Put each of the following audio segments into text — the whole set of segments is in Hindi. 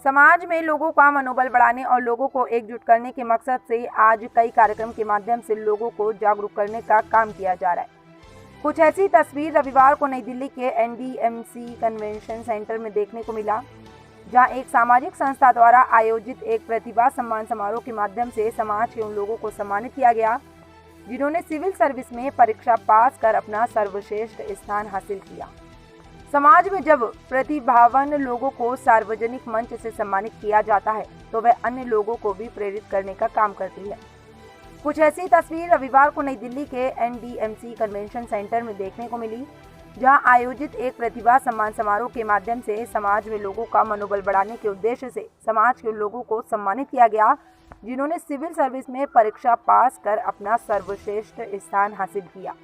समाज में लोगों का मनोबल बढ़ाने और लोगों को एकजुट करने के मकसद से आज कई कार्यक्रम के माध्यम से लोगों को जागरूक करने का काम किया जा रहा है। कुछ ऐसी तस्वीर रविवार को नई दिल्ली के NDMC कन्वेंशन सेंटर में देखने को मिला, जहां एक सामाजिक संस्था द्वारा आयोजित एक प्रतिभा सम्मान समारोह के माध्यम से समाज के उन लोगों को सम्मानित किया गया जिन्होंने सिविल सर्विस में परीक्षा पास कर अपना सर्वश्रेष्ठ स्थान हासिल किया। समाज में जब प्रतिभावान लोगों को सार्वजनिक मंच से सम्मानित किया जाता है तो वह अन्य लोगों को भी प्रेरित करने का काम करती है। कुछ ऐसी तस्वीर रविवार को नई दिल्ली के NDMC कन्वेंशन सेंटर में देखने को मिली, जहां आयोजित एक प्रतिभा सम्मान समारोह के माध्यम से समाज में लोगों का मनोबल बढ़ाने के उद्देश्य से समाज के लोगों को सम्मानित किया गया जिन्होंने सिविल सर्विस में परीक्षा पास कर अपना सर्वश्रेष्ठ स्थान हासिल किया।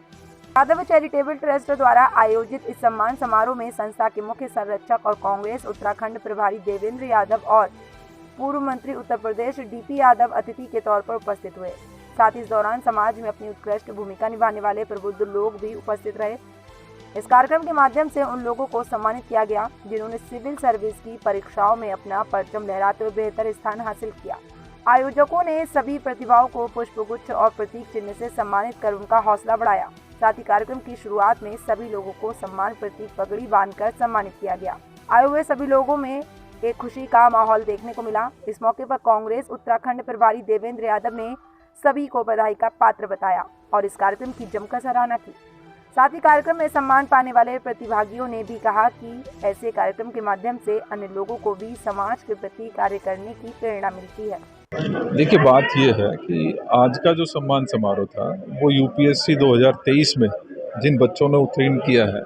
यादव चैरिटेबल ट्रस्ट द्वारा आयोजित इस सम्मान समारोह में संस्था के मुख्य संरक्षक और कांग्रेस उत्तराखंड प्रभारी देवेंद्र यादव और पूर्व मंत्री उत्तर प्रदेश DP यादव अतिथि के तौर पर उपस्थित हुए। साथ ही इस दौरान समाज में अपनी उत्कृष्ट भूमिका निभाने वाले प्रबुद्ध लोग भी उपस्थित रहे। इस कार्यक्रम के माध्यम से उन लोगों को सम्मानित किया गया जिन्होंने सिविल सर्विस की परीक्षाओं में अपना परचम लहराते हुए बेहतर स्थान हासिल किया। आयोजकों ने सभी प्रतिभाओं को पुष्पगुच्छ और प्रतीक चिन्ह से सम्मानित कर उनका हौसला बढ़ाया। साथ ही कार्यक्रम की शुरुआत में सभी लोगों को सम्मान प्रतीक पगड़ी बांधकर सम्मानित किया गया। आए हुए सभी लोगों में एक खुशी का माहौल देखने को मिला। इस मौके पर कांग्रेस उत्तराखंड प्रभारी देवेंद्र यादव ने सभी को बधाई का पात्र बताया और इस कार्यक्रम की जमकर सराहना की। साथ ही कार्यक्रम में सम्मान पाने वाले प्रतिभागियों ने भी कहा कि ऐसे कार्यक्रम के माध्यम से अन्य लोगों को भी समाज के प्रति कार्य करने की प्रेरणा मिलती है। देखिए, बात यह है कि आज का जो सम्मान समारोह था वो UPSC 2023 में जिन बच्चों ने उत्तीर्ण किया है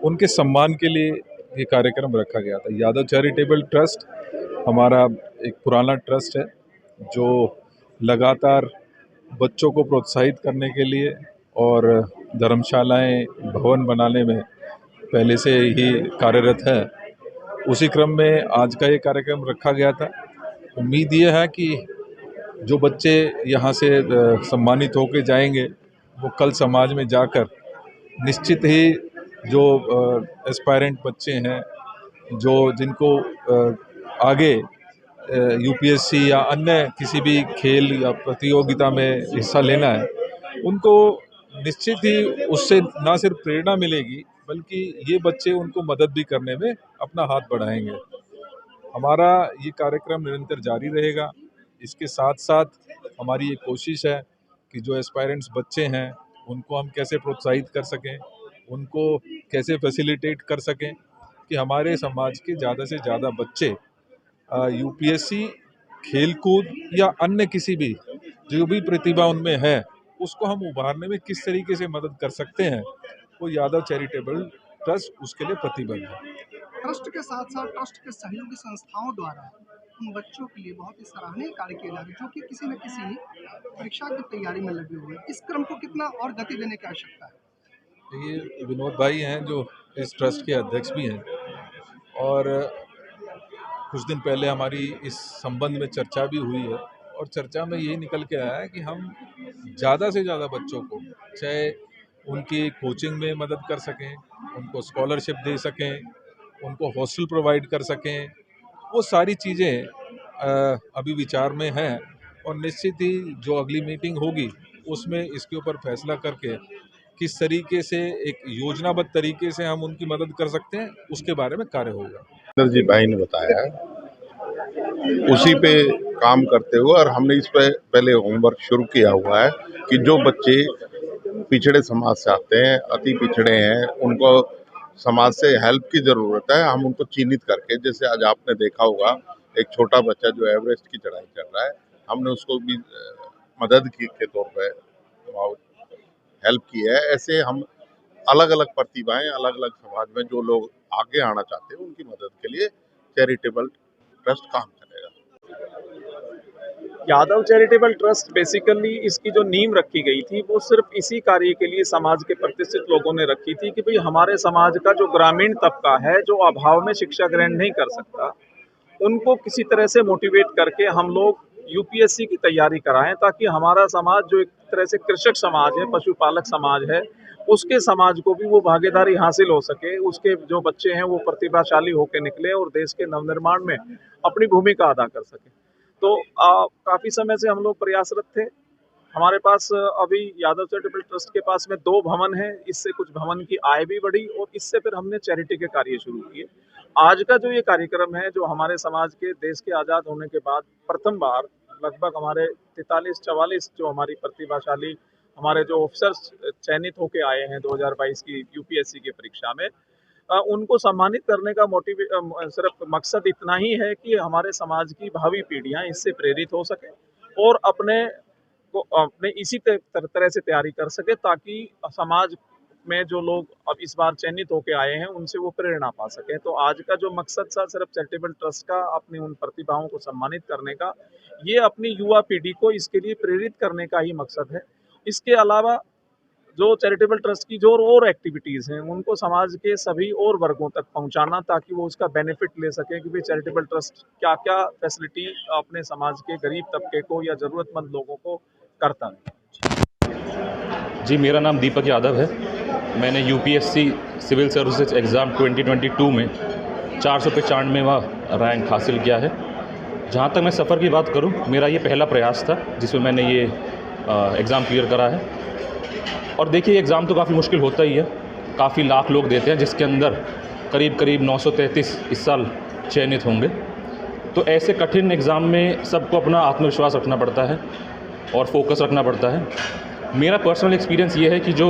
उनके सम्मान के लिए ये कार्यक्रम रखा गया था। यादव चैरिटेबल ट्रस्ट हमारा एक पुराना ट्रस्ट है जो लगातार बच्चों को प्रोत्साहित करने के लिए और धर्मशालाएं भवन बनाने में पहले से ही कार्यरत है। उसी क्रम में आज का ये कार्यक्रम रखा गया था। उम्मीद ये है कि जो बच्चे यहाँ से सम्मानित होकर जाएंगे वो कल समाज में जाकर निश्चित ही जो एस्पायरेंट बच्चे हैं जो जिनको आगे UPSC या अन्य किसी भी खेल या प्रतियोगिता में हिस्सा लेना है, उनको निश्चित ही उससे ना सिर्फ प्रेरणा मिलेगी बल्कि ये बच्चे उनको मदद भी करने में अपना हाथ बढ़ाएंगे। हमारा ये कार्यक्रम निरंतर जारी रहेगा। इसके साथ साथ हमारी ये कोशिश है कि जो एस्पायरेंट्स बच्चे हैं उनको हम कैसे प्रोत्साहित कर सकें, उनको कैसे फैसिलिटेट कर सकें कि हमारे समाज के ज़्यादा से ज़्यादा बच्चे UPSC खेलकूद या अन्य किसी भी जो भी प्रतिभा उनमें है उसको हम उभारने में किस तरीके से मदद कर सकते हैं, वो यादव चैरिटेबल ट्रस्ट उसके लिए प्रतिबद्ध है। ट्रस्ट के साथ साथ ट्रस्ट के सहयोगी संस्थाओं द्वारा उन बच्चों के लिए बहुत ही सराहनीय कार्य किए जा रहे हैं जो कि किसी न किसी परीक्षा की तैयारी में लगे हुए हैं। इस क्रम को कितना और गति देने की आवश्यकता है? ये विनोद भाई हैं जो इस ट्रस्ट के अध्यक्ष भी हैं और कुछ दिन पहले हमारी इस संबंध में चर्चा भी हुई है और चर्चा में यही निकल के आया है कि हम ज़्यादा से ज़्यादा बच्चों को चाहे उनकी कोचिंग में मदद कर सकें, उनको स्कॉलरशिप दे सकें, उनको हॉस्टल प्रोवाइड कर सकें, वो सारी चीज़ें अभी विचार में हैं और निश्चित ही जो अगली मीटिंग होगी उसमें इसके ऊपर फैसला करके किस तरीके से एक योजनाबद्ध तरीके से हम उनकी मदद कर सकते हैं उसके बारे में कार्य होगा। जी भाई ने बताया उसी पे काम करते हुए और हमने इस पे पहले होमवर्क शुरू किया हुआ है कि जो बच्चे पिछड़े समाज से आते हैं, अति पिछड़े हैं, उनको समाज से हेल्प की ज़रूरत है, हम उनको चिन्हित करके, जैसे आज आपने देखा होगा एक छोटा बच्चा जो एवरेस्ट की चढ़ाई कर रहा है, हमने उसको भी मदद की के तौर पे हेल्प की है। ऐसे हम अलग अलग प्रतिभाएं अलग अलग समाज में जो लोग आगे आना चाहते हैं उनकी मदद के लिए चैरिटेबल ट्रस्ट काम करेगा। यादव चैरिटेबल ट्रस्ट बेसिकली इसकी जो नींव रखी गई थी वो सिर्फ इसी कार्य के लिए समाज के प्रतिष्ठित लोगों ने रखी थी कि भाई हमारे समाज का जो ग्रामीण तबका है जो अभाव में शिक्षा ग्रहण नहीं कर सकता, उनको किसी तरह से मोटिवेट करके हम लोग UPSC की तैयारी कराएं ताकि हमारा समाज जो एक तरह से कृषक समाज है, पशुपालक समाज है, उसके समाज को भी वो भागीदारी हासिल हो सके, उसके जो बच्चे हैं वो प्रतिभाशाली होकर निकले और देश के नवनिर्माण में अपनी भूमिका अदा कर सके। तो काफ़ी समय से हम लोग प्रयासरत थे। हमारे पास अभी यादव चैरिटेबल ट्रस्ट के पास में 2 भवन हैं, इससे कुछ भवन की आय भी बढ़ी और इससे फिर हमने चैरिटी के कार्य शुरू किए। आज का जो ये कार्यक्रम है, जो हमारे समाज के देश के आज़ाद होने के बाद प्रथम बार लगभग हमारे 43-44 जो हमारी प्रतिभाशाली हमारे जो ऑफिसर्स चयनित होके आए हैं 2022 की यूपीएससी की परीक्षा में, उनको सम्मानित करने का सिर्फ मकसद इतना ही है कि हमारे समाज की भावी पीढ़ियां इससे प्रेरित हो सके और अपने इसी तरह से तैयारी कर सके, ताकि समाज में जो लोग अब इस बार चयनित होके आए हैं उनसे वो प्रेरणा पा सके। तो आज का जो मकसद था सिर्फ चैरिटेबल ट्रस्ट का अपनी उन प्रतिभाओं को सम्मानित करने का, ये अपनी युवा पीढ़ी को इसके लिए प्रेरित करने का ही मकसद है। इसके अलावा जो चैरिटेबल ट्रस्ट की जो और एक्टिविटीज़ हैं उनको समाज के सभी और वर्गों तक पहुंचाना, ताकि वो उसका बेनिफिट ले सकें कि भाई चैरिटेबल ट्रस्ट क्या क्या फैसिलिटी अपने समाज के गरीब तबके को या ज़रूरतमंद लोगों को करता है। जी, मेरा नाम दीपक यादव है। मैंने यूपीएससी सिविल सर्विसेज एग्ज़ाम 2022 में 495वां रैंक हासिल किया है। जहाँ तक मैं सफ़र की बात करूँ, मेरा ये पहला प्रयास था जिसमें मैंने ये एग्ज़ाम क्लियर करा है। और देखिए, एग्ज़ाम तो काफ़ी मुश्किल होता ही है, काफ़ी लाख लोग देते हैं, जिसके अंदर करीब 933 इस साल चयनित होंगे। तो ऐसे कठिन एग्ज़ाम में सबको अपना आत्मविश्वास रखना पड़ता है और फोकस रखना पड़ता है। मेरा पर्सनल एक्सपीरियंस ये है कि जो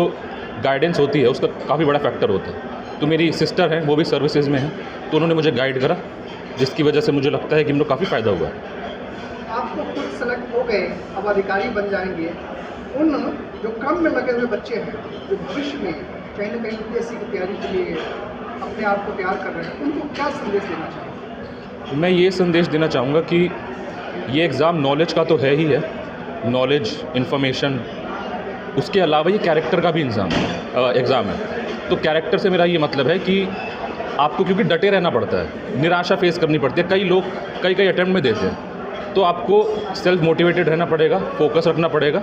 गाइडेंस होती है उसका काफ़ी बड़ा फैक्टर होता है। तो मेरी सिस्टर हैं, वो भी सर्विसेज में हैं, तो उन्होंने मुझे गाइड करा, जिसकी वजह से मुझे लगता है कि मुझे काफ़ी फ़ायदा हुआ है। आपको खुद सेलेक्ट हो गए, अब अधिकारी बन जाएंगे, उन जो काम में लगे हुए बच्चे हैं जो भविष्य में कहीं ना कहीं यूपीएससी की तैयारी के लिए अपने आप को तैयार कर रहे हैं, उनको क्या संदेश देना चाहिए? मैं ये संदेश देना चाहूँगा कि ये एग्ज़ाम नॉलेज का तो है ही है, नॉलेज, इन्फॉर्मेशन, उसके अलावा ये कैरेक्टर का भी एग्ज़ाम है। तो कैरेक्टर से मेरा ये मतलब है कि आपको क्योंकि डटे रहना पड़ता है, निराशा फेस करनी पड़ती है। कई लोग कई अटेम्प्ट में देते हैं, तो आपको सेल्फ मोटिवेटेड रहना पड़ेगा, फोकस रखना पड़ेगा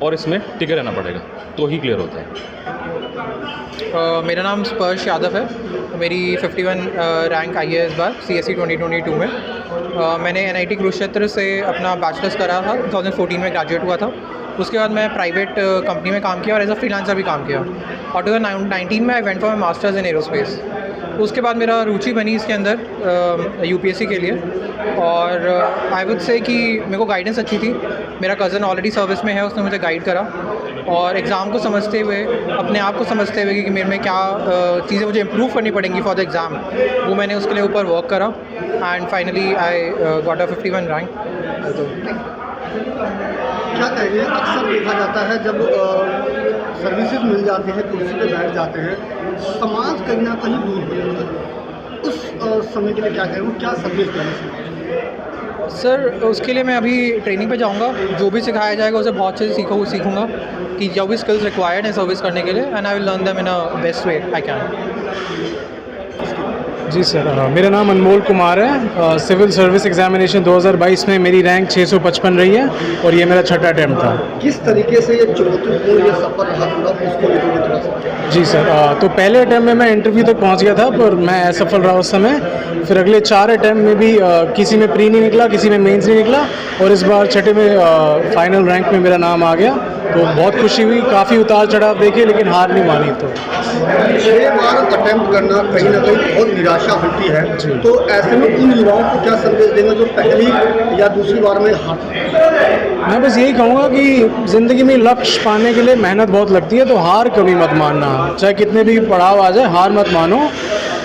और इसमें टिके रहना पड़ेगा, तो ही क्लियर होता है। मेरा नाम स्पर्श यादव है। मेरी 51 रैंक आई है इस बार CSE 2022 में। मैंने NIT कुरुक्षेत्र से अपना बैचलर्स करा था, 2014 में ग्रेजुएट हुआ था। उसके बाद मैं प्राइवेट कंपनी में काम किया और एज अ फ्रीलांसर भी काम किया। और 2019 में I went for my masters in aerospace. उसके बाद मेरा रुचि बनी इसके अंदर यूपीएससी के लिए। और आई वुड से कि मेरे को गाइडेंस अच्छी थी। मेरा कज़न ऑलरेडी सर्विस में है, उसने मुझे गाइड करा और एग्ज़ाम को समझते हुए, अपने आप को समझते हुए कि मेरे में क्या चीज़ें मुझे इम्प्रूव करनी पड़ेंगी फॉर द एग्ज़ाम, वो मैंने उसके लिए ऊपर वर्क करा and finally I got a 51 rank. क्या कहेंगे, अक्सर देखा जाता है जब सर्विसेज मिल जाते हैं, कुर्सी पे बैठ जाते हैं, समाज कहीं ना कहीं दूर हो जाता है। उस समय के लिए क्या कहेंगे, क्या संदेश देना? सर, उसके लिए मैं अभी ट्रेनिंग पे जाऊंगा, जो भी सिखाया जाएगा उसे बहुत अच्छे से सीखूंगा कि जो भी स्किल्स रिक्वायर्ड है सर्विस करने के लिए, and I will learn them in a best way I can. जी सर, मेरा नाम अनमोल कुमार है। सिविल सर्विस एग्जामिनेशन 2022 में मेरी रैंक 655 रही है और ये मेरा छठा अटैम्प्ट था। किस तरीके से ये चुनौतीपूर्ण ये सफर रहा पूरा, उसको लेकर थोड़ा सा? जी सर, तो पहले अटैम्प्ट में मैं इंटरव्यू तक पहुंच गया था, पर मैं असफल रहा उस समय। फिर अगले 4 अटैम्प्ट में भी किसी में प्री नहीं निकला, किसी में मेंस नहीं निकला और इस बार छठे में फाइनल रैंक में मेरा नाम आ गया। तो बहुत खुशी हुई, काफ़ी उतार चढ़ाव देखे लेकिन हार नहीं मानी। तो 6 बार अटैम्प्ट करना कहीं ना कहीं बहुत निराशा मिलती है, तो ऐसे में उन युवाओं को क्या संदेश देंगे जो पहली या दूसरी बार में हार? मैं बस यही कहूँगा कि ज़िंदगी में लक्ष्य पाने के लिए मेहनत बहुत लगती है, तो हार कभी मत मानना। चाहे कितने भी पड़ाव आ जाए, हार मत मानो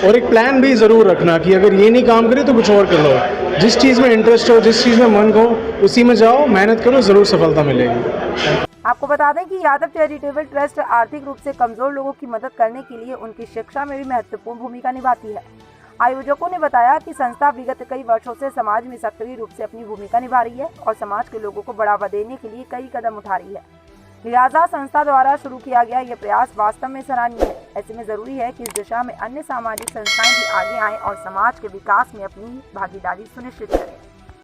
और एक प्लान भी ज़रूर रखना कि अगर ये नहीं काम करे तो कुछ और कर लो। जिस चीज़ में इंटरेस्ट हो, जिस चीज़ में मन हो, उसी में जाओ, मेहनत करो, ज़रूर सफलता मिलेगी। आपको बता दें कि यादव चैरिटेबल ट्रस्ट आर्थिक रूप से कमजोर लोगों की मदद करने के लिए उनकी शिक्षा में भी महत्वपूर्ण भूमिका निभाती है। आयोजकों ने बताया कि संस्था विगत कई वर्षों से समाज में सक्रिय रूप से अपनी भूमिका निभा रही है और समाज के लोगों को बढ़ावा देने के लिए कई कदम उठा रही है। लिहाजा संस्था द्वारा शुरू किया गया यह प्रयास वास्तव में सराहनीय है। ऐसे में जरूरी है कि इस दिशा में अन्य सामाजिक संस्थाएं भी आगे आएं और समाज के विकास में अपनी भागीदारी सुनिश्चित करें।